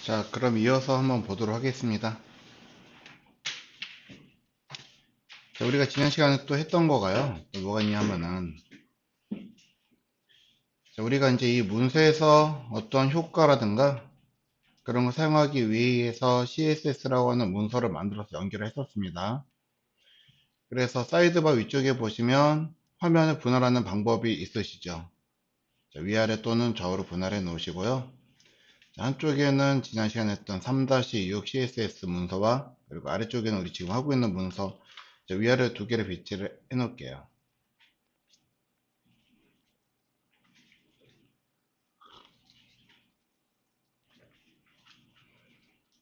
자, 그럼 이어서 한번 보도록 하겠습니다. 자, 우리가 지난 시간에 또 했던 거가요. 또 뭐가 있냐 하면은, 자, 우리가 이제 이 문서에서 어떤 효과라든가 그런 걸 사용하기 위해서 CSS라고 하는 문서를 만들어서 연결을 했었습니다. 그래서 사이드바 위쪽에 보시면 화면을 분할하는 방법이 있으시죠. 자, 위아래 또는 좌우로 분할해 놓으시고요. 자, 한쪽에는 지난 시간에 했던 3-6 CSS 문서와 그리고 아래쪽에는 우리 지금 하고 있는 문서, 자, 위아래 두 개를 배치를 해 놓을게요.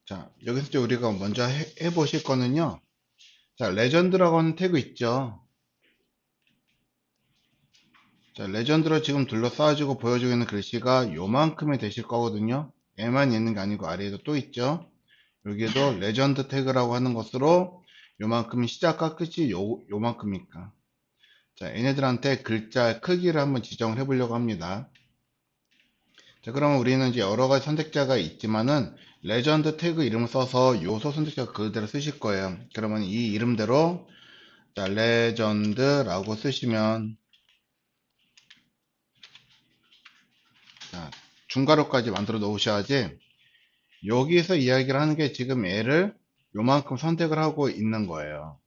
자, 여기서 이제 우리가 먼저 해보실 거는요. 자, 레전드라고 하는 태그 있죠. 자, 레전드로 지금 둘러싸가지고 보여주고 있는 글씨가 요만큼이 되실 거거든요. 얘만 있는 게 아니고 아래에도 또 있죠. 여기에도 레전드 태그라고 하는 것으로 요만큼이 시작과 끝이 요만큼이니까. 자, 얘네들한테 글자 크기를 한번 지정을 해보려고 합니다. 자, 그러면 우리는 이제 여러 가지 선택자가 있지만은 레전드 태그 이름을 써서 요소 선택자 그대로 쓰실 거예요. 그러면 이 이름대로 자, 레전드라고 쓰시면 자, 중괄호까지 만들어 놓으셔야지 여기서 이야기를 하는 게 지금 애를 요만큼 선택을 하고 있는 거예요.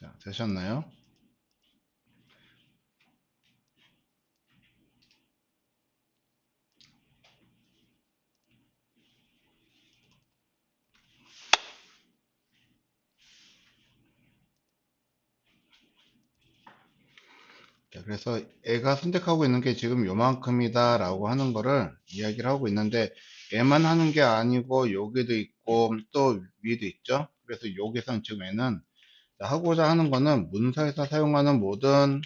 자, 되셨나요? 자, 그래서 애가 선택하고 있는 게 지금 요만큼이다 라고 하는 거를 이야기를 하고 있는데 애만 하는 게 아니고 여기도 있고 또 위에도 있죠. 그래서 여기서는 지금 애는 하고자 하는 거는 문서에서 사용하는 모든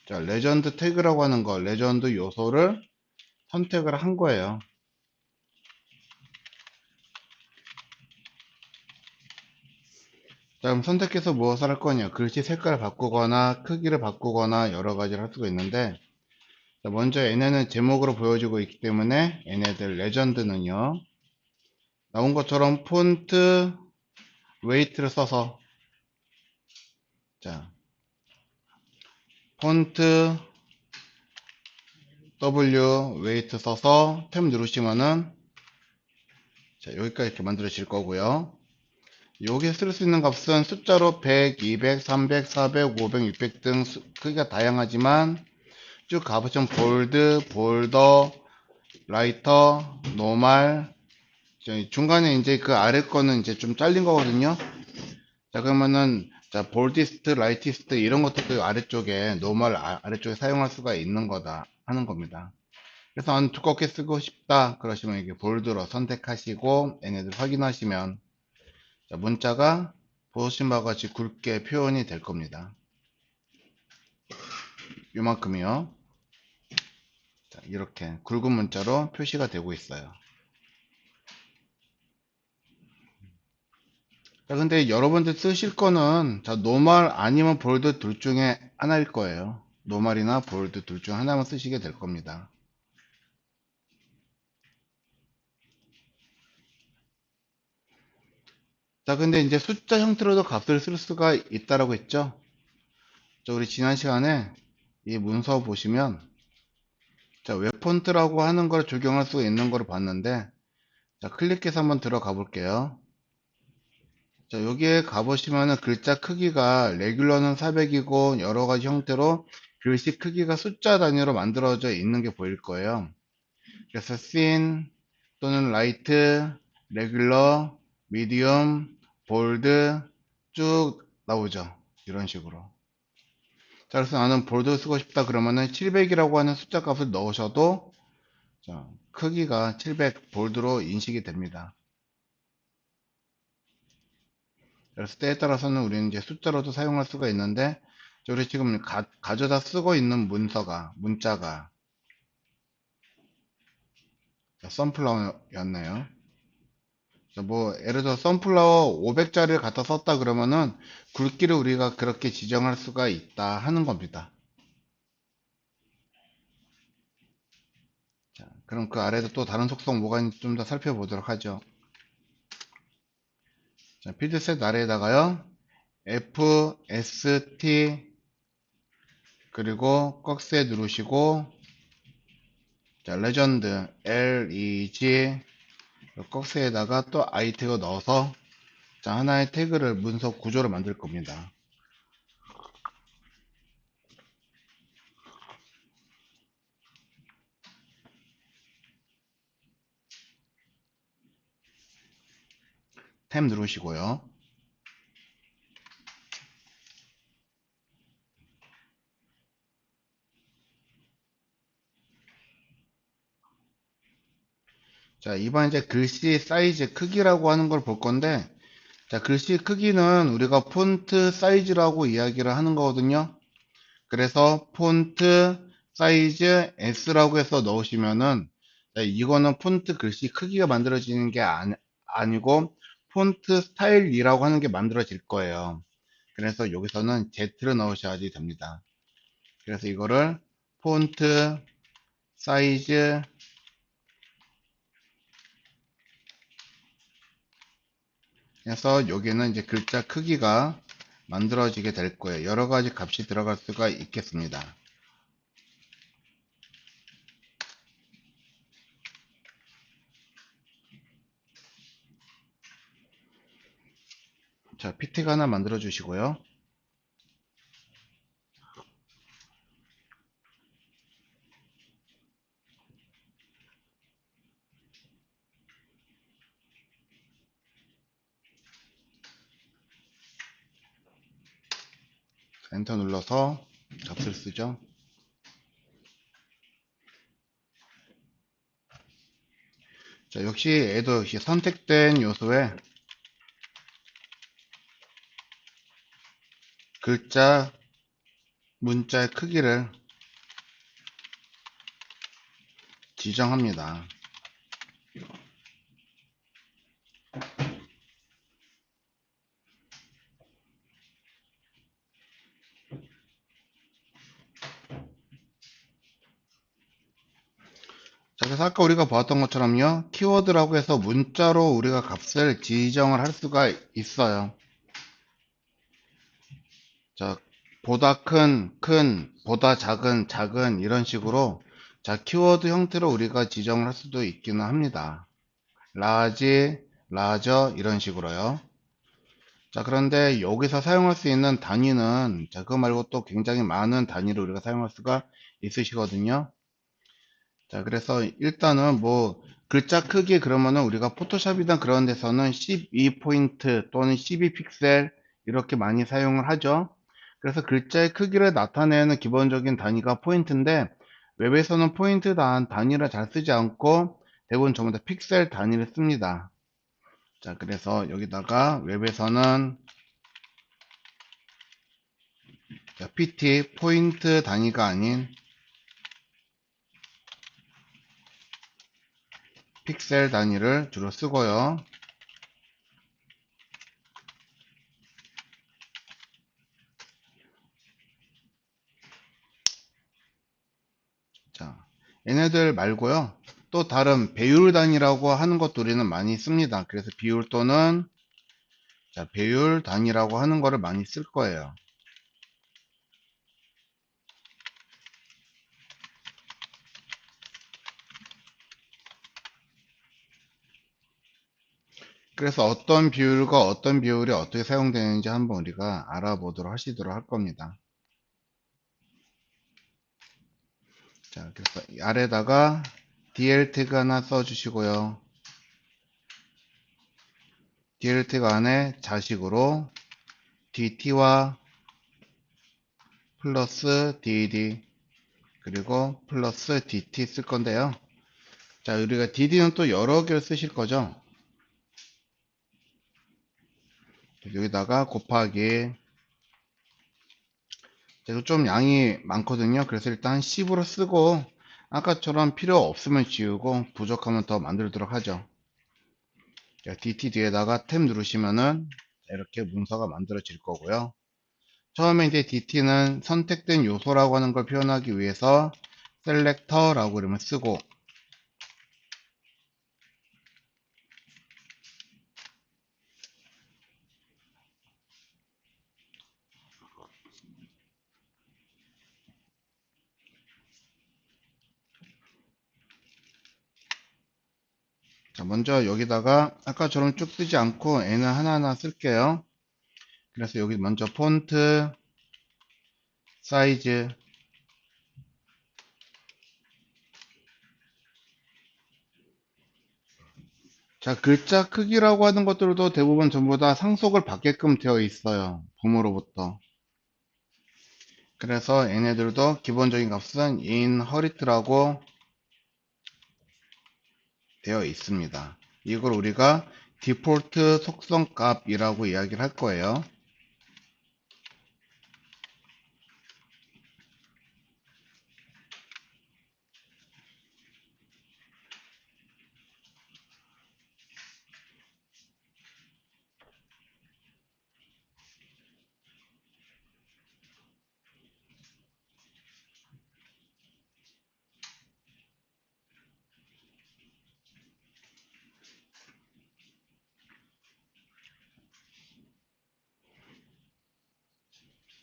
자, 레전드 태그라고 하는 거, 레전드 요소를 선택을 한 거예요. 자, 그럼 선택해서 무엇을 할 거냐? 글씨 색깔을 바꾸거나 크기를 바꾸거나 여러 가지를 할 수가 있는데 자, 먼저 얘네는 제목으로 보여주고 있기 때문에 얘네들 레전드는요. 나온 것처럼 폰트 웨이트를 써서 자, 폰트 W 웨이트 써서 탭 누르시면은 자, 여기까지 이렇게 만들어질 거고요. 여기에 쓸 수 있는 값은 숫자로 100, 200, 300, 400, 500, 600 등 크기가 다양하지만 쭉 가보시면 볼드, 볼더, 라이터, 노말 중간에 이제 그 아래 거는 이제 좀 잘린 거거든요. 자, 그러면은 자, 볼디스트, 라이티스트 이런 것도 아래쪽에 노멀 아래쪽에 사용할 수가 있는 거다 하는 겁니다. 그래서 안 두껍게 쓰고 싶다 그러시면 이게 볼드로 선택하시고 얘네들 확인하시면 자, 문자가 보신 바와 같이 굵게 표현이 될 겁니다. 요만큼이요. 자, 이렇게 굵은 문자로 표시가 되고 있어요. 자, 근데 여러분들 쓰실 거는 자, 노멀 아니면 볼드 둘 중에 하나일 거예요. 노멀이나 볼드 둘 중 하나만 쓰시게 될 겁니다. 자, 근데 이제 숫자 형태로도 값을 쓸 수가 있다라고 했죠. 자, 우리 지난 시간에 이 문서 보시면 자, 웹폰트라고 하는 걸 적용할 수 있는 걸 봤는데 자, 클릭해서 한번 들어가 볼게요. 자, 여기에 가보시면은 글자 크기가 레귤러는 400이고 여러 가지 형태로 글씨 크기가 숫자 단위로 만들어져 있는 게 보일 거예요. 그래서 thin 또는 light, regular, medium, bold 쭉 나오죠. 이런 식으로. 자, 그래서 나는 볼드 쓰고 싶다 그러면은 700이라고 하는 숫자 값을 넣으셔도 자, 크기가 700 볼드로 인식이 됩니다. 그래서 때에 따라서는 우리는 이제 숫자로도 사용할 수가 있는데, 우리 지금 가져다 쓰고 있는 문자가 선플라워였네요. 뭐 예를 들어 선플라워 500자리를 갖다 썼다 그러면은 굵기를 우리가 그렇게 지정할 수가 있다 하는 겁니다. 자, 그럼 그 아래도 또 다른 속성 뭐가 있는지 좀 더 살펴보도록 하죠. 자, 필드셋 아래에다가요, FST 그리고 꺽쇠 누르시고, 자, 레전드 LEG 꺽쇠에다가 또 I 태그 넣어서, 자, 하나의 태그를 문서 구조를 만들 겁니다. 탭 누르시고요. 자, 이번 이제 글씨 사이즈 크기라고 하는 걸 볼 건데, 자, 글씨 크기는 우리가 폰트 사이즈라고 이야기를 하는 거거든요. 그래서 폰트 사이즈 S라고 해서 넣으시면은, 자, 이거는 폰트 글씨 크기가 만들어지는 게 아니고 폰트 스타일이라고 하는 게 만들어질 거예요. 그래서 여기서는 Z를 넣으셔야지 됩니다. 그래서 이거를 폰트 사이즈 해서 여기는 이제 글자 크기가 만들어지게 될 거예요. 여러 가지 값이 들어갈 수가 있겠습니다. 자, PT가 하나 만들어 주시고요. 엔터 눌러서 값을 쓰죠. 자, 역시 선택된 요소에 글자, 문자의 크기를 지정합니다. 자, 그래서 아까 우리가 보았던 것처럼요, 키워드라고 해서 문자로 우리가 값을 지정을 할 수가 있어요. 자, 보다 큰, 보다 작은 이런 식으로, 자, 키워드 형태로 우리가 지정을 할 수도 있기는 합니다. large, larger 이런 식으로요. 자, 그런데 여기서 사용할 수 있는 단위는, 자, 그거 말고 또 굉장히 많은 단위를 우리가 사용할 수가 있으시거든요. 자, 그래서 일단은 뭐 글자 크기 그러면은 우리가 포토샵이나 그런 데서는 12포인트 또는 12픽셀 이렇게 많이 사용을 하죠. 그래서 글자의 크기를 나타내는 기본적인 단위가 포인트인데, 웹에서는 포인트 단위를 잘 쓰지 않고 대부분 전부 다 픽셀 단위를 씁니다. 자, 그래서 여기다가 웹에서는, 자, PT 포인트 단위가 아닌 픽셀 단위를 주로 쓰고요. 자, 얘네들 말고요, 또 다른 배율 단위라고 하는 것도 우리는 많이 씁니다. 그래서 비율 또는, 자, 배율 단위라고 하는 거를 많이 쓸 거예요. 그래서 어떤 비율과 어떤 비율이 어떻게 사용되는지 한번 우리가 알아보도록 할 겁니다. 자, 그래서 아래다가 DL 태그 하나 써주시고요. DL 태그 안에 자식으로 DT와 플러스 DD 그리고 플러스 DT 쓸 건데요. 자, 우리가 DD는 또 여러 개를 쓰실 거죠. 여기다가 곱하기, 그래서 좀 양이 많거든요. 그래서 일단 10으로 쓰고 아까처럼 필요 없으면 지우고 부족하면 더 만들도록 하죠. 자, DT 뒤에다가 탭 누르시면은 이렇게 문서가 만들어질 거고요. 처음에 이제 DT는 선택된 요소라고 하는 걸 표현하기 위해서 셀렉터라고 이름을 쓰고, 자, 먼저 여기다가 아까처럼 쭉 쓰지 않고 N을 하나하나 쓸게요. 그래서 여기 먼저 폰트, 사이즈, 자, 글자 크기라고 하는 것들도 대부분 전부 다 상속을 받게끔 되어 있어요. 부모로부터. 그래서 얘네들도 기본적인 값은 inherit라고 되어 있습니다. 이걸 우리가 디폴트 속성 값이라고 이야기를 할 거예요.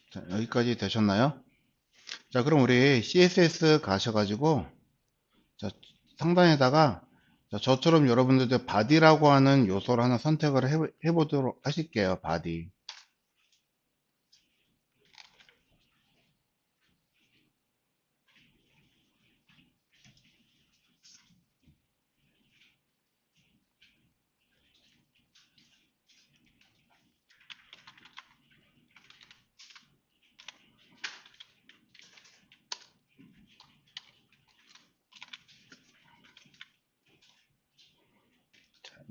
자, 여기까지 되셨나요? 자, 그럼 우리 CSS 가셔가지고, 자, 상단에다가, 자, 저처럼 여러분들도 body라고 하는 요소를 하나 선택을 해보도록 하실게요. body.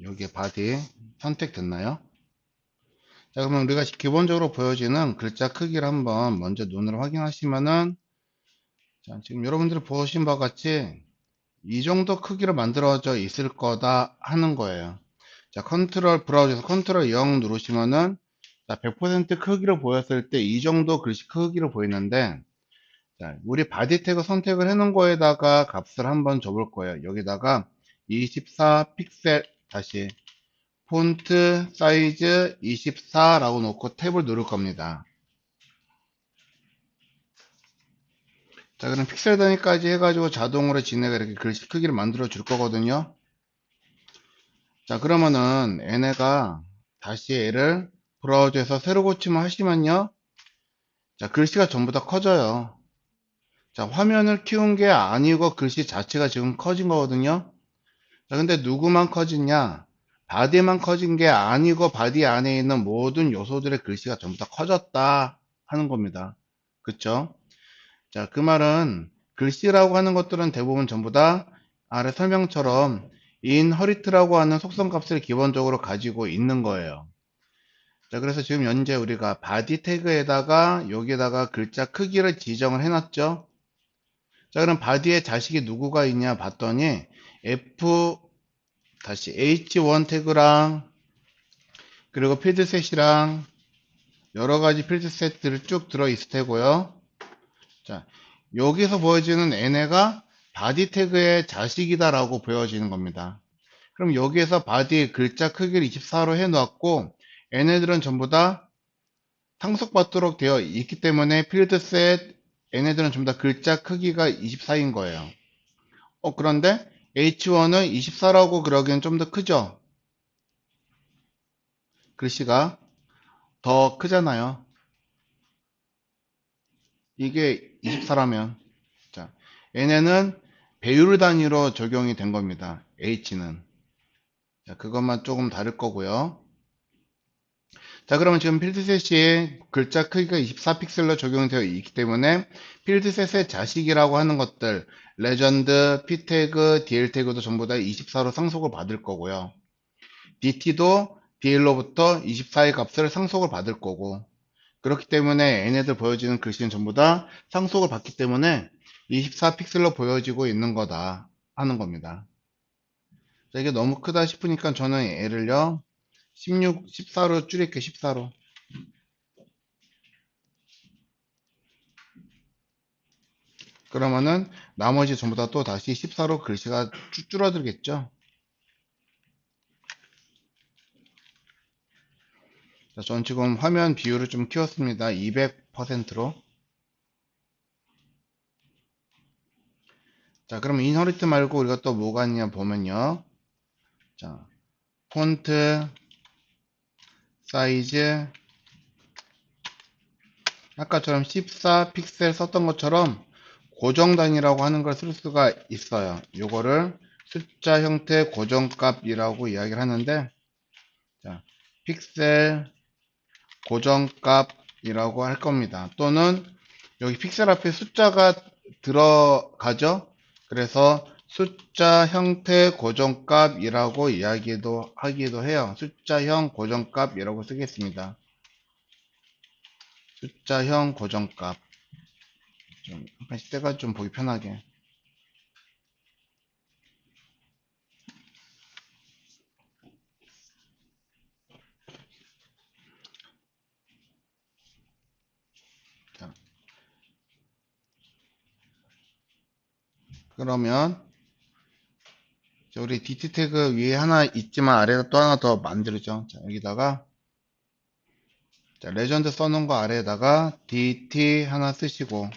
여기에 body 선택됐나요? 자, 그러면 우리가 기본적으로 보여지는 글자 크기를 한번 먼저 눈으로 확인하시면은, 자, 지금 여러분들이 보신 바와 같이 이 정도 크기로 만들어져 있을 거다 하는 거예요. 자, 컨트롤 브라우저에서 컨트롤 0 누르시면은, 자, 100% 크기로 보였을 때 이 정도 글씨 크기로 보이는데, 자, 우리 바디 태그 선택을 해놓은 거에다가 값을 한번 줘볼 거예요. 여기다가 24 픽셀 다시 폰트 사이즈 24라고 놓고 탭을 누를 겁니다. 자, 그럼 픽셀 단위까지 해가지고 자동으로 지네가 이렇게 글씨 크기를 만들어 줄 거거든요. 자, 그러면은 얘네가 다시 얘를 브라우저에서 새로 고침을 하시면요. 자, 글씨가 전부 다 커져요. 자, 화면을 키운 게 아니고 글씨 자체가 지금 커진 거거든요. 자, 근데 누구만 커지냐? 바디만 커진 게 아니고 바디 안에 있는 모든 요소들의 글씨가 전부 다 커졌다 하는 겁니다. 그쵸? 자, 그 말은 글씨라고 하는 것들은 대부분 전부 다 아래 설명처럼 inherit라고 하는 속성 값을 기본적으로 가지고 있는 거예요. 자, 그래서 지금 현재 우리가 body 태그에다가 여기에다가 글자 크기를 지정을 해놨죠. 자, 그럼 body에 자식이 누구가 있냐 봤더니 F 다시 H1 태그랑 그리고 필드셋이랑 여러 가지 필드셋들이 쭉 들어 있을 테고요. 자, 여기서 보여지는 얘네가 바디 태그의 자식이다라고 보여지는 겁니다. 그럼 여기에서 바디 글자 크기를 24로 해놓았고 얘네들은 전부 다 상속받도록 되어 있기 때문에 필드셋 얘네들은 전부 다 글자 크기가 24인 거예요. 그런데 H1은 24라고 그러기엔 좀 더 크죠? 글씨가 더 크잖아요. 이게 24라면. 자, 얘네는 배율 단위로 적용이 된 겁니다. H는. 자, 그것만 조금 다를 거고요. 자, 그러면 지금 필드셋이 글자 크기가 24픽셀로 적용되어 있기 때문에 필드셋의 자식이라고 하는 것들, 레전드, P태그, DL태그도 전부 다 24로 상속을 받을 거고요. DT도 DL로부터 24의 값을 상속을 받을 거고, 그렇기 때문에 얘네들 보여지는 글씨는 전부 다 상속을 받기 때문에 24 픽셀로 보여지고 있는 거다 하는 겁니다. 자, 이게 너무 크다 싶으니까 저는 얘를요 16, 14로 줄일게. 14로. 그러면은 나머지 전부 다 또 다시 14로 글씨가 줄어들겠죠. 자, 전 지금 화면 비율을 좀 키웠습니다. 200%로. 자, 그럼 인허리트 말고 우리가 또 뭐가 있냐 보면요. 자, 폰트, 사이즈, 아까처럼 14 픽셀 썼던 것처럼 고정 단위라고 하는 걸 쓸 수가 있어요. 요거를 숫자 형태 고정값이라고 이야기를 하는데, 자, 픽셀 고정값이라고 할 겁니다. 또는 여기 픽셀 앞에 숫자가 들어가죠. 그래서 숫자 형태 고정값이라고 이야기도 하기도 해요. 숫자형 고정값이라고 쓰겠습니다. 숫자형 고정값. 좀 약간씩 때가 좀 보기 편하게. 자, 그러면 우리 DT 태그 위에 하나 있지만 아래에 또 하나 더 만들죠. 자, 여기다가 자, 레전드 써놓은 거 아래에다가 DT 하나 쓰시고,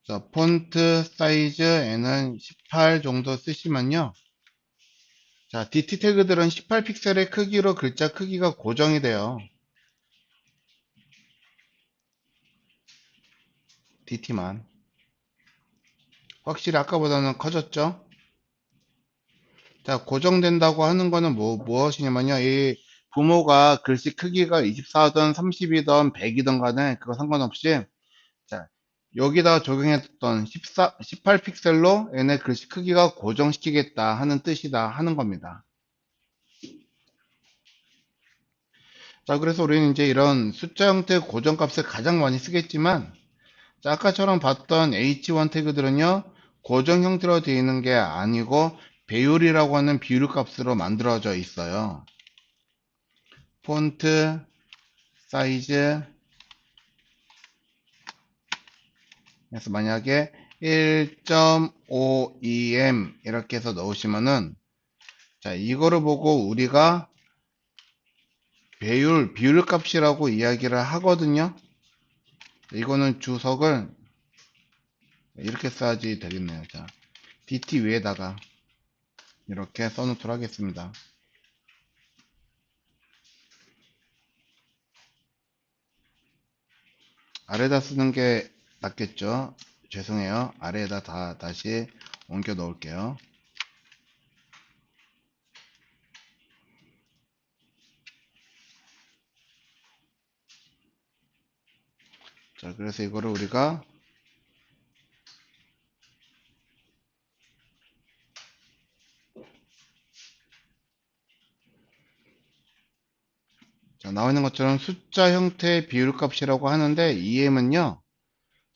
자, 폰트 사이즈에는 18 정도 쓰시면요. 자, DT 태그들은 18픽셀의 크기로 글자 크기가 고정이 돼요. DT만. 확실히 아까보다는 커졌죠? 자, 고정된다고 하는 거는 무엇이냐면요. 이 부모가 글씨 크기가 24든 30이든 100이든 간에 그거 상관없이, 자, 여기다 적용했던 18픽셀로 얘네 글씨 크기가 고정시키겠다 하는 뜻이다 하는 겁니다. 자, 그래서 우리는 이제 이런 숫자 형태 고정값을 가장 많이 쓰겠지만, 자, 아까처럼 봤던 H1 태그들은요, 고정 형태로 되어 있는 게 아니고, 배율이라고 하는 비율 값으로 만들어져 있어요. 폰트, 사이즈, 그래서 만약에 1.5em 이렇게 해서 넣으시면은, 자, 이거를 보고 우리가 비율 값이라고 이야기를 하거든요. 이거는 주석을 이렇게 써야지 되겠네요. 자, DT 위에다가 이렇게 써놓도록 하겠습니다. 아래다 쓰는 게 낫겠죠? 죄송해요. 아래에다 다시 옮겨 놓을게요. 자, 그래서 이거를 우리가 자, 나와 있는 것처럼 숫자 형태의 비율 값이라고 하는데 em은요.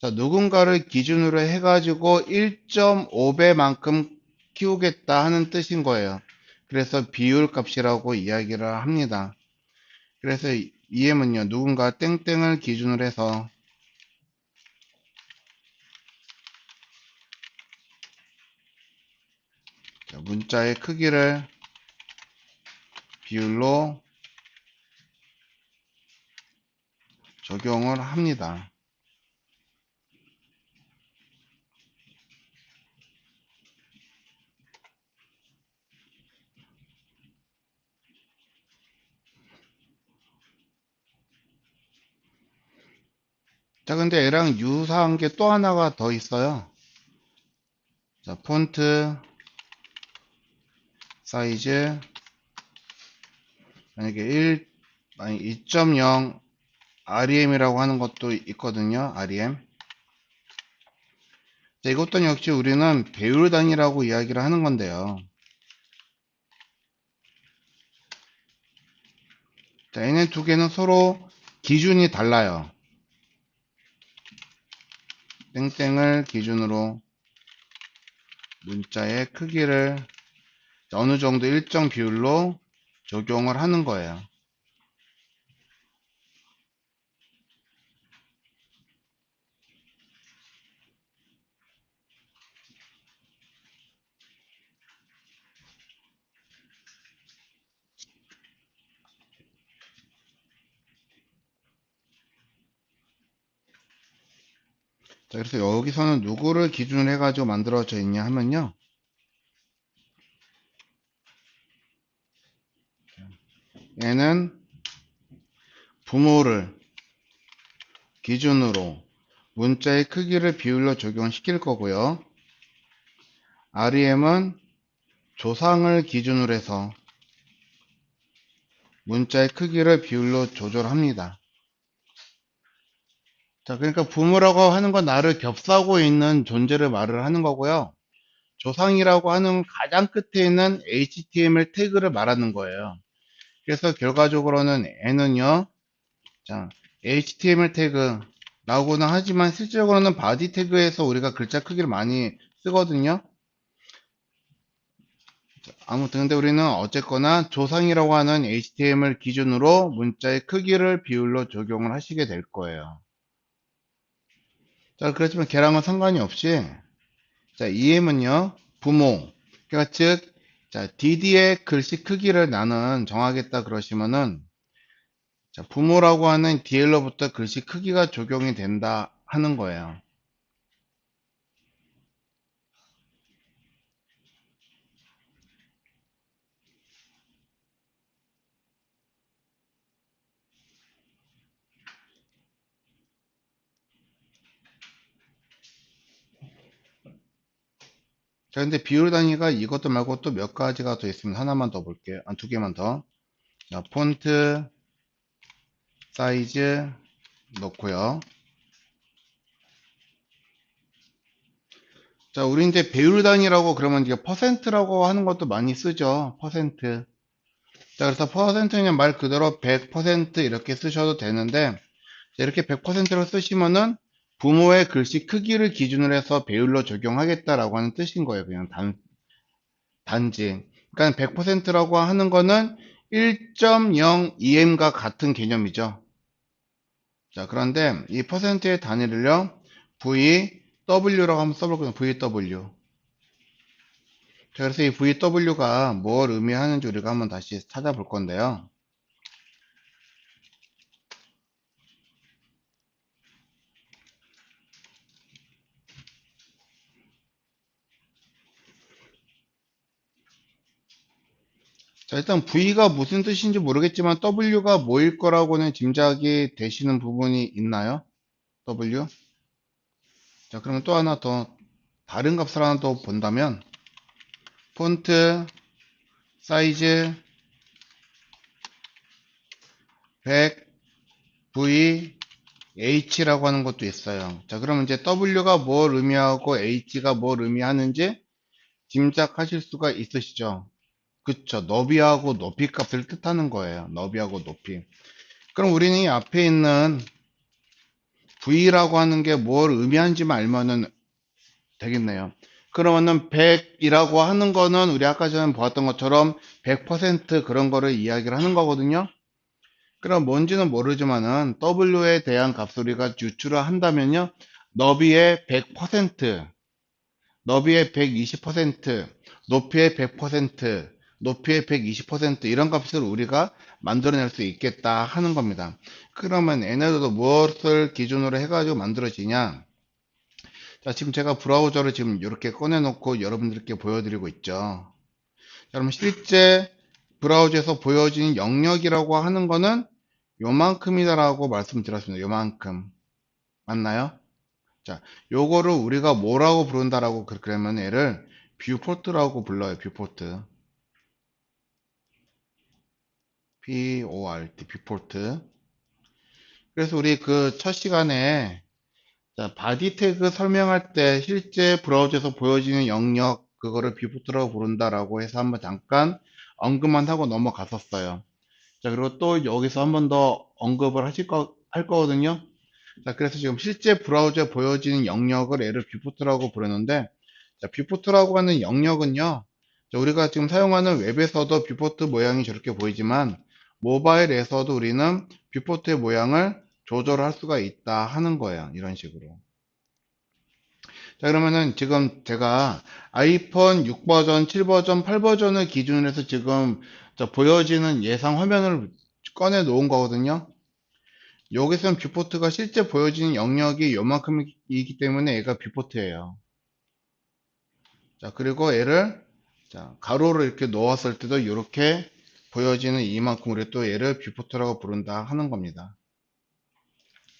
자, 누군가를 기준으로 해가지고 1.5배만큼 키우겠다 하는 뜻인 거예요. 그래서 비율 값이라고 이야기를 합니다. 그래서 em은요. 누군가 땡땡을 기준으로 해서 자, 문자의 크기를 비율로 적용을 합니다. 자, 근데 얘랑 유사한 게 또 하나가 더 있어요. 자, 폰트, 사이즈, 만약에 2.0 REM이라고 하는 것도 있거든요. REM. 자, 이것도 역시 우리는 배율 단위라고 이야기를 하는 건데요. 자, 얘네 두 개는 서로 기준이 달라요. 땡땡을 기준으로 문자의 크기를 어느 정도 일정 비율로 적용을 하는 거예요. 자, 그래서 여기서는 누구를 기준으로 해가지고 만들어져 있냐 하면요. 얘는 부모를 기준으로 문자의 크기를 비율로 적용시킬 거고요. REM은 조상을 기준으로 해서 문자의 크기를 비율로 조절합니다. 자, 그러니까 부모라고 하는 건 나를 겹싸고 있는 존재를 말을 하는 거고요. 조상이라고 하는 가장 끝에 있는 HTML 태그를 말하는 거예요. 그래서 결과적으로는 N은요, 자, HTML 태그라고는 하지만 실질적으로는 바디 태그에서 우리가 글자 크기를 많이 쓰거든요. 아무튼 근데 우리는 어쨌거나 조상이라고 하는 HTML 기준으로 문자의 크기를 비율로 적용을 하시게 될 거예요. 자, 그렇지만 걔랑은 상관이 없이, 자, EM은요, 부모. 그러니까 즉, 자, DD의 글씨 크기를 나는 정하겠다 그러시면은, 자, 부모라고 하는 DL로부터 글씨 크기가 적용이 된다 하는 거예요. 자, 근데 비율 단위가 이것도 말고 또 몇 가지가 더 있으면 하나만 더 볼게요. 두 개만 더. 자, 폰트, 사이즈 넣고요. 자, 우리 이제 배율 단위라고 그러면 이제 퍼센트라고 하는 것도 많이 쓰죠. 퍼센트. 자, 그래서 퍼센트는 말 그대로 100% 이렇게 쓰셔도 되는데, 이렇게 100%로 쓰시면은 부모의 글씨 크기를 기준으로 해서 배율로 적용하겠다라고 하는 뜻인 거예요. 그냥 단지. 그러니까 100%라고 하는 거는 1.02m과 같은 개념이죠. 자, 그런데 이 퍼센트의 단위를요, VW라고 한번 써볼게요. VW. 자, 그래서 이 VW가 뭘 의미하는지 우리가 한번 다시 찾아볼 건데요. 자, 일단 V가 무슨 뜻인지 모르겠지만 W가 뭐일 거라고는 짐작이 되시는 부분이 있나요? W? 자, 그러면 또 하나 더 다른 값을 하나 더 본다면 폰트 사이즈 100 V H라고 하는 것도 있어요. 자, 그러면 이제 W가 뭘 의미하고 H가 뭘 의미하는지 짐작하실 수가 있으시죠? 그쵸. 너비하고 높이 값을 뜻하는 거예요. 너비하고 높이. 그럼 우리는 이 앞에 있는 V라고 하는 게 뭘 의미하는지만 알면은 되겠네요. 그러면은 100이라고 하는 거는 우리 아까 전에 보았던 것처럼 100% 그런 거를 이야기를 하는 거거든요. 그럼 뭔지는 모르지만은 W에 대한 값을 우리가 유출을 한다면요. 너비의 100%, 너비의 120%, 높이의 100%, 높이의 120% 이런 값을 우리가 만들어낼 수 있겠다 하는 겁니다. 그러면 얘네들도 무엇을 기준으로 해가지고 만들어지냐? 자, 지금 제가 브라우저를 지금 이렇게 꺼내놓고 여러분들께 보여드리고 있죠. 자, 그럼 실제 브라우저에서 보여진 영역이라고 하는 거는 요만큼이다라고 말씀드렸습니다. 요만큼. 맞나요? 자, 요거를 우리가 뭐라고 부른다라고 그러면 얘를 뷰포트라고 불러요. 뷰포트. PORT, 뷰포트. 그래서 우리 그 첫 시간에 자, 바디 태그 설명할 때 실제 브라우저에서 보여지는 영역, 그거를 뷰포트라고 부른다라고 해서 한번 잠깐 언급만 하고 넘어갔었어요. 자, 그리고 또 여기서 한번 더 언급을 할 거거든요. 자, 그래서 지금 실제 브라우저에 보여지는 영역을 얘를 뷰포트라고 부르는데, 자, 뷰포트라고 하는 영역은요, 자, 우리가 지금 사용하는 웹에서도 뷰포트 모양이 저렇게 보이지만, 모바일에서도 우리는 뷰포트의 모양을 조절할 수가 있다 하는 거예요. 이런 식으로. 자, 그러면은 지금 제가 아이폰 6버전, 7버전, 8버전을 기준으로 해서 지금 보여지는 예상 화면을 꺼내 놓은 거거든요. 여기서는 뷰포트가 실제 보여지는 영역이 요만큼이기 때문에 얘가 뷰포트예요. 자, 그리고 얘를 가로로 이렇게 놓았을 때도 이렇게 보여지는 이만큼 우리 또 얘를 뷰포트라고 부른다 하는 겁니다.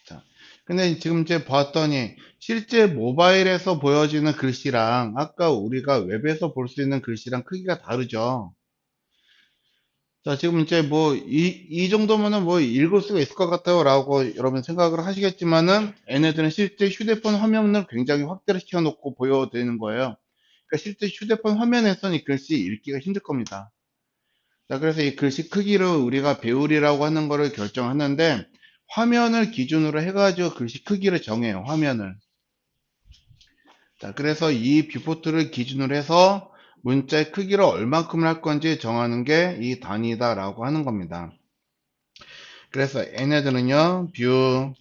자, 근데 지금 이제 봤더니 실제 모바일에서 보여지는 글씨랑 아까 우리가 웹에서 볼 수 있는 글씨랑 크기가 다르죠. 자, 지금 이제 뭐, 이 정도면은 뭐 읽을 수가 있을 것 같아요. 라고 여러분 생각을 하시겠지만은, 얘네들은 실제 휴대폰 화면을 굉장히 확대를 시켜놓고 보여드리는 거예요. 그러니까 실제 휴대폰 화면에서는 이 글씨 읽기가 힘들 겁니다. 자, 그래서 이 글씨 크기를 우리가 배우리라고 하는 거를 결정하는데, 화면을 기준으로 해가지고 글씨 크기를 정해요. 화면을. 자, 그래서 이 뷰포트를 기준으로 해서 문자의 크기를 얼만큼 할 건지 정하는 게 이 단위다라고 하는 겁니다. 그래서 얘네들은요, 뷰,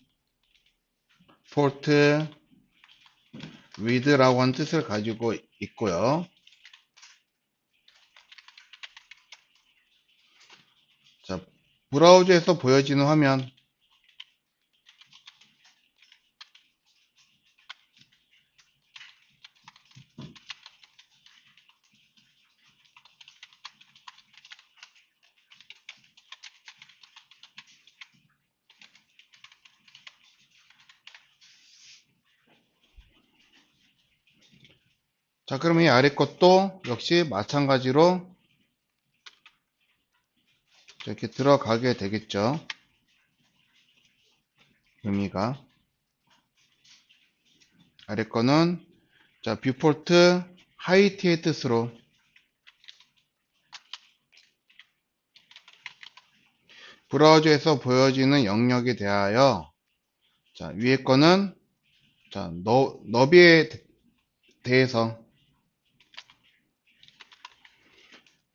포트, wid라고 하는 뜻을 가지고 있고요. 자, 브라우저에서 보여지는 화면. 자, 그러면 이 아래 것도 역시 마찬가지로 이렇게 들어가게 되겠죠. 의미가. 아래 거는, 자, 뷰포트 하이트의 뜻으로 브라우저에서 보여지는 영역에 대하여, 자, 위에 거는, 자, 너비에 대해서,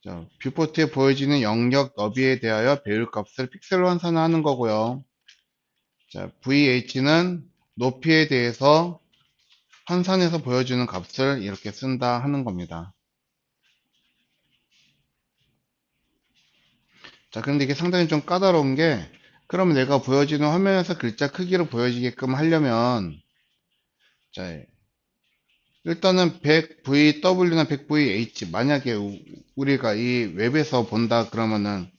자, 뷰포트에 보여지는 영역 너비에 대하여 배열 값을 픽셀로 환산하는 거고요. 자, VH는 높이에 대해서 환산해서 보여주는 값을 이렇게 쓴다 하는 겁니다. 자, 그런데 이게 상당히 좀 까다로운 게, 그럼 내가 보여지는 화면에서 글자 크기를 보여지게끔 하려면, 자, 일단은 100VW나 100VH, 만약에 우리가 이 웹에서 본다 그러면은,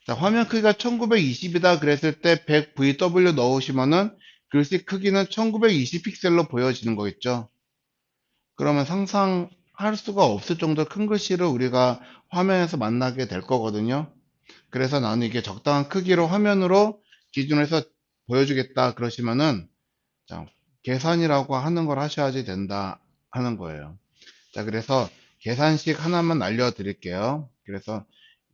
자, 화면 크기가 1920이다 그랬을 때 100VW 넣으시면은 글씨 크기는 1920픽셀로 보여지는 거겠죠. 그러면 상상할 수가 없을 정도 큰 글씨를 우리가 화면에서 만나게 될 거거든요. 그래서 나는 이게 적당한 크기로 화면으로 기준해서 보여주겠다 그러시면은, 자, 계산이라고 하는 걸 하셔야지 된다 하는 거예요. 자, 그래서 계산식 하나만 알려드릴게요. 그래서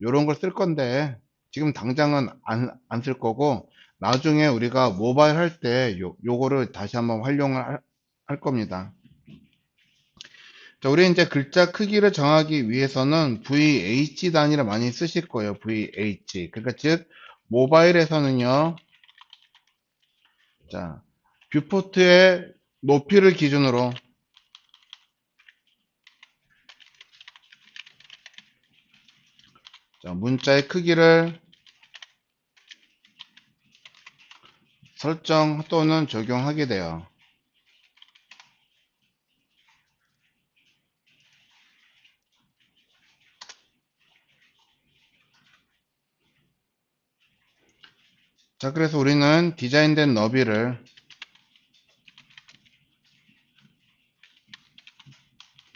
요런 걸 쓸 건데, 지금 당장은 안 쓸 거고, 나중에 우리가 모바일 할 때 요거를 다시 한번 활용을 할 겁니다. 자, 우리 이제 글자 크기를 정하기 위해서는 VH 단위를 많이 쓰실 거예요. VH. 그러니까 즉, 모바일에서는요, 자, 뷰포트의 높이를 기준으로, 자, 문자의 크기를 설정 또는 적용하게 돼요. 자, 그래서 우리는 디자인된 너비를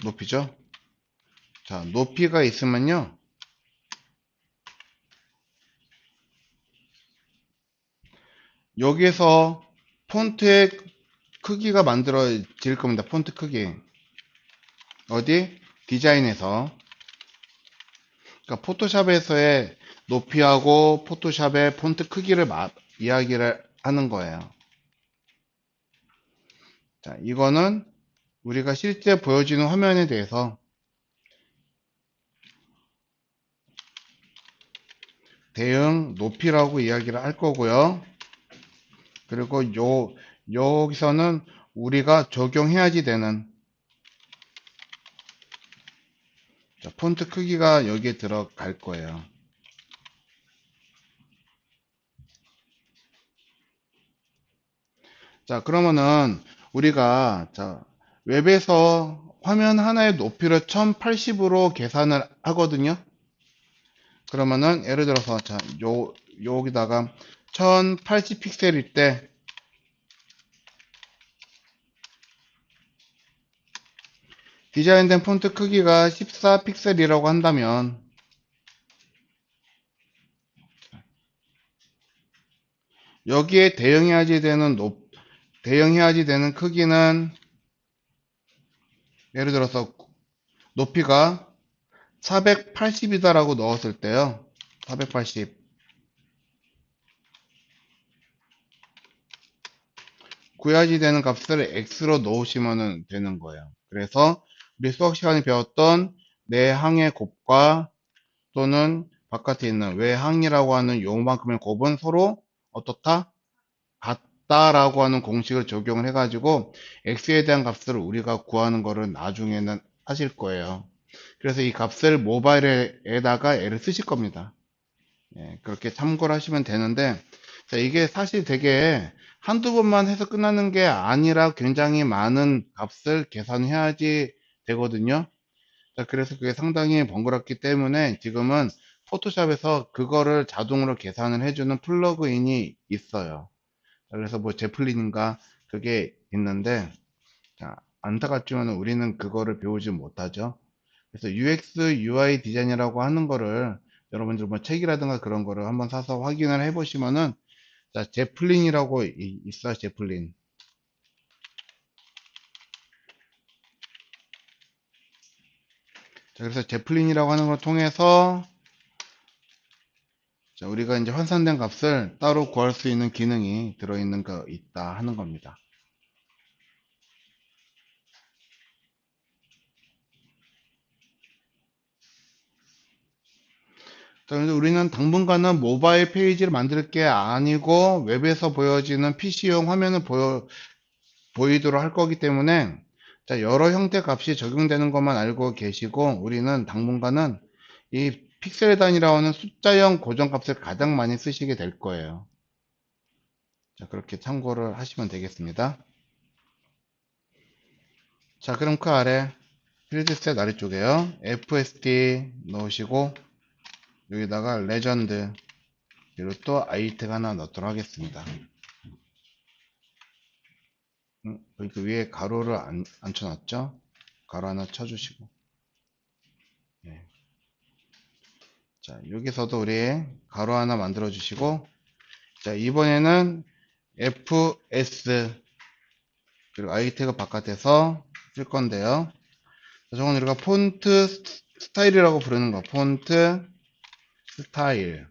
높이죠. 자, 높이가 있으면요, 여기에서 폰트의 크기가 만들어질 겁니다. 폰트 크기. 어디? 디자인에서. 그러니까 포토샵에서의 높이하고 포토샵의 폰트 크기를 이야기를 하는 거예요. 자, 이거는 우리가 실제 보여지는 화면에 대해서 대응 높이라고 이야기를 할 거고요. 그리고 여기서는 우리가 적용해야지 되는 자, 폰트 크기가 여기에 들어갈 거예요. 자, 그러면은 우리가 자, 웹에서 화면 하나의 높이를 1080으로 계산을 하거든요. 그러면은 예를 들어서 자, 여기다가 1080 픽셀일 때 디자인된 폰트 크기가 14 픽셀이라고 한다면 여기에 대응해야지 되는 크기는 예를 들어서 높이가 480이다라고 넣었을 때요. 480 구해야지 되는 값을 x로 넣으시면 되는 거예요. 그래서 우리 수학 시간에 배웠던 내항의 곱과 또는 바깥에 있는 외항이라고 하는 요만큼의 곱은 서로 어떻다? 같다라고 하는 공식을 적용을 해가지고 x에 대한 값을 우리가 구하는 거를 나중에는 하실 거예요. 그래서 이 값을 모바일에다가 애를 쓰실 겁니다. 예, 그렇게 참고를 하시면 되는데 자, 이게 사실 되게 한두 번만 해서 끝나는 게 아니라 굉장히 많은 값을 계산해야지 되거든요. 자, 그래서 그게 상당히 번거롭기 때문에 지금은 포토샵에서 그거를 자동으로 계산을 해주는 플러그인이 있어요. 자, 그래서 뭐 제플린인가 그게 있는데 자, 안타깝지만 우리는 그거를 배우지 못하죠. 그래서 UX, UI 디자인이라고 하는 거를 여러분들 뭐 책이라든가 그런 거를 한번 사서 확인을 해 보시면은 자, 제플린이라고 있어요. 제플린. 자, 그래서 제플린이라고 하는 걸 통해서 자, 우리가 이제 환산된 값을 따로 구할 수 있는 기능이 들어있는 거 있다 하는 겁니다. 자, 그래서 우리는 당분간은 모바일 페이지를 만들 게 아니고 웹에서 보여지는 PC용 화면을 보이도록 할 거기 때문에 자, 여러 형태 값이 적용되는 것만 알고 계시고 우리는 당분간은 이 픽셀 단위라고 하는 숫자형 고정값을 가장 많이 쓰시게 될 거예요. 자, 그렇게 참고를 하시면 되겠습니다. 자, 그럼 그 아래 필드셋 아래쪽에요. FST 넣으시고 여기다가 레전드 그리고 또 아이텍 하나 넣도록 하겠습니다. 여기 그 위에 가로를 안 쳐놨죠? 가로 하나 쳐주시고 네. 자, 여기서도 우리 가로 하나 만들어 주시고 자, 이번에는 FS 그리고 아이텍을 바깥에서 쓸 건데요. 저건 우리가 폰트 스타일이라고 부르는 거 폰트 스타일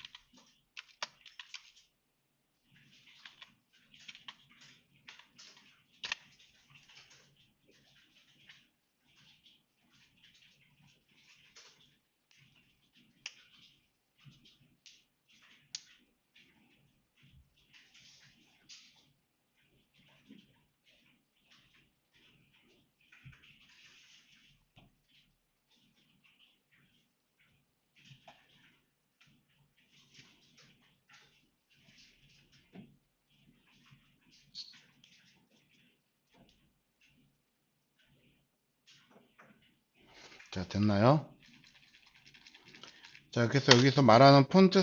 자, 됐나요? 자, 그래서 여기서 말하는 폰트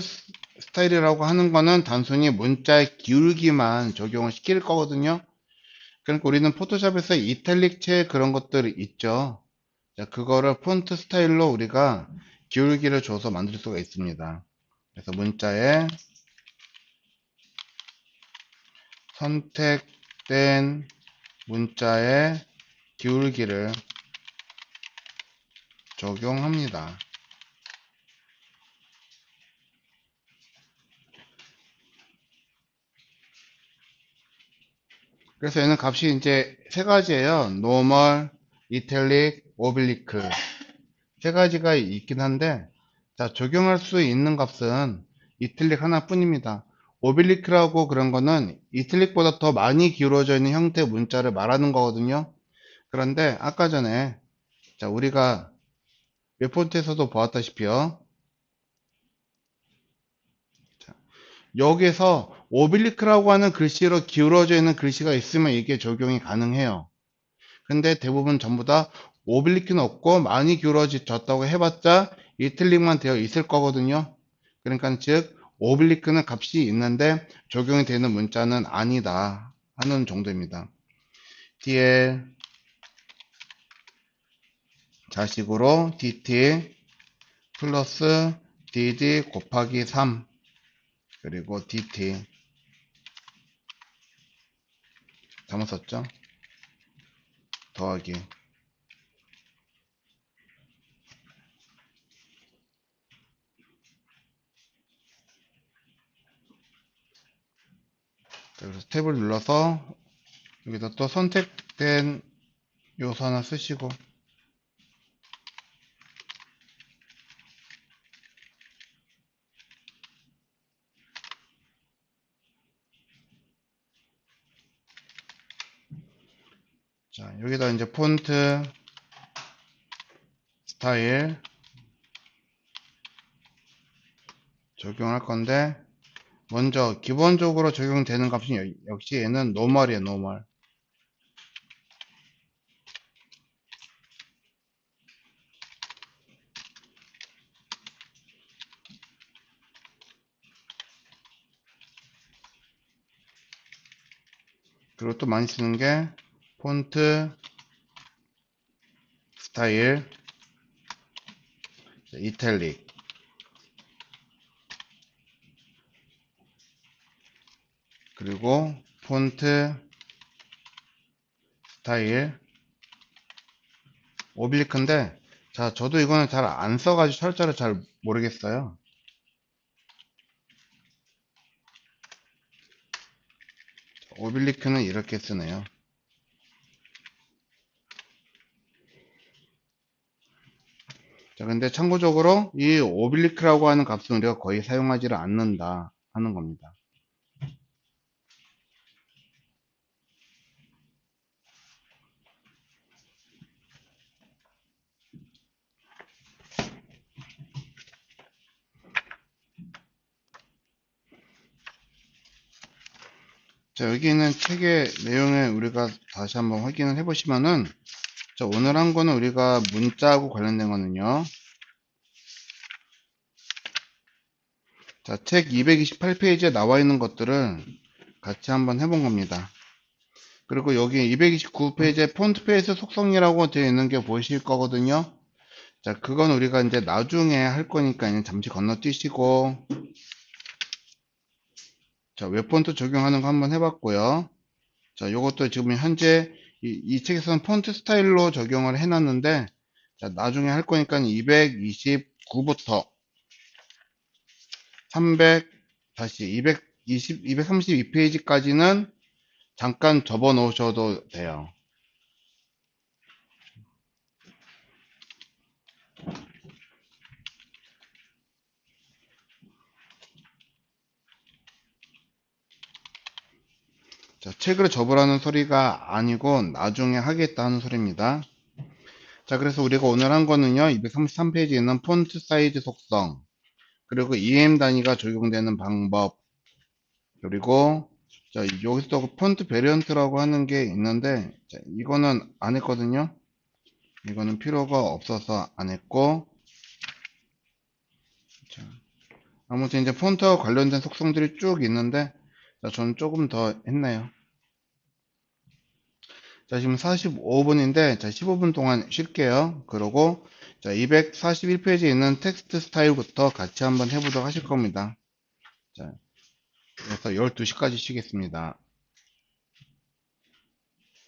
스타일이라고 하는 거는 단순히 문자의 기울기만 적용을 시킬 거거든요. 그러니까 우리는 포토샵에서 이탈릭체 그런 것들이 있죠. 자, 그거를 폰트 스타일로 우리가 기울기를 줘서 만들 수가 있습니다. 그래서 문자에 선택된 문자의 기울기를 적용합니다. 그래서 얘는 값이 이제 세 가지예요. normal, italic, oblique. 세 가지가 있긴 한데, 자, 적용할 수 있는 값은 이틀릭 하나뿐입니다. 오빌리크라고 그런 거는 이틀릭보다 더 많이 기울어져 있는 형태의 문자를 말하는 거거든요. 그런데 아까 전에 자, 우리가 웹폰트에서도 보았다시피요. 자, 여기에서 오빌리크라고 하는 글씨로 기울어져 있는 글씨가 있으면 이게 적용이 가능해요. 근데 대부분 전부 다 오빌리크는 없고 많이 기울어졌다고 해봤자 이틀릭만 되어 있을 거거든요. 그러니까 즉 오빌리크는 값이 있는데 적용이 되는 문자는 아니다 하는 정도입니다. dl 자식으로 dt 플러스 dd 곱하기 3 그리고 dt 잘못 썼죠? 더하기 그래서 탭을 눌러서 여기다 또 선택된 요소 하나 쓰시고 자 여기다 이제 폰트 스타일 적용할 건데 먼저 기본적으로 적용되는 값은 역시 얘는 노멀이에요. 노멀. 그리고 또 많이 쓰는 게 폰트 스타일 이탈릭 그리고 폰트 스타일 오빌리크인데 자 저도 이거는 잘 안 써가지고 철자를 잘 모르겠어요. 오빌리크는 이렇게 쓰네요. 자 근데 참고적으로 이 오빌리크라고 하는 값은 우리가 거의 사용하지를 않는다 하는 겁니다. 자 여기 있는 책의 내용을 우리가 다시 한번 확인을 해보시면은 자 오늘 한 거는 우리가 문자하고 관련된 거는요. 자, 책 228페이지에 나와 있는 것들을 같이 한번 해본 겁니다. 그리고 여기 229페이지에 폰트페이스 속성이라고 되어 있는 게 보이실 거거든요. 자, 그건 우리가 이제 나중에 할 거니까 잠시 건너뛰시고, 자, 웹폰트 적용하는 거 한번 해봤고요. 자, 요것도 지금 현재 이 책에서는 폰트 스타일로 적용을 해놨는데, 자, 나중에 할 거니까 229부터 300, 다시 232페이지까지는 잠깐 접어 놓으셔도 돼요. 자, 책을 접으라는 소리가 아니고 나중에 하겠다는 소리입니다. 자, 그래서 우리가 오늘 한 거는요, 233페이지에 있는 폰트 사이즈 속성, 그리고 EM 단위가 적용되는 방법, 그리고 자, 여기서 또 폰트 베리언트라고 하는 게 있는데, 자, 이거는 안 했거든요. 이거는 필요가 없어서 안 했고, 자, 아무튼 이제 폰트와 관련된 속성들이 쭉 있는데, 자, 저는 조금 더 했네요. 자, 지금 45분인데, 자, 15분 동안 쉴게요. 그러고, 자, 241페이지에 있는 텍스트 스타일부터 같이 한번 해보도록 하실 겁니다. 자, 그래서 12시까지 쉬겠습니다.